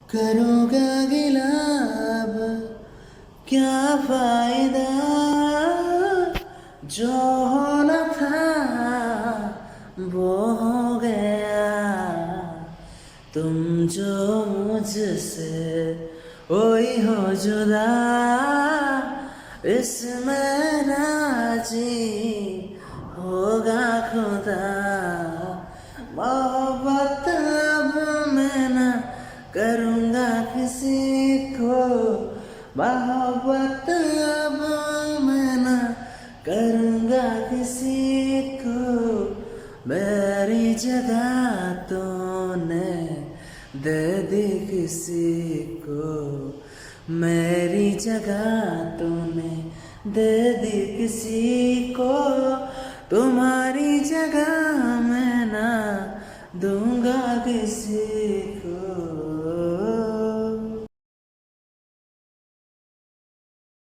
करूँगा गिला अब क्या फायदा, जो होना था वो हो गया। तुम जो मुझसे हुई हो जुदा, इसमें राजी होगा खुदा। मोहब्बत अब मैं न करूँगा किसी को, मोहब्बत अब मैं न करूँगा किसी को। मेरी जगह तूने दे दी किसी को, मेरी जगह तूने दे दी किसी को। तुम्हारी जगह मैं ना दूंगा किसी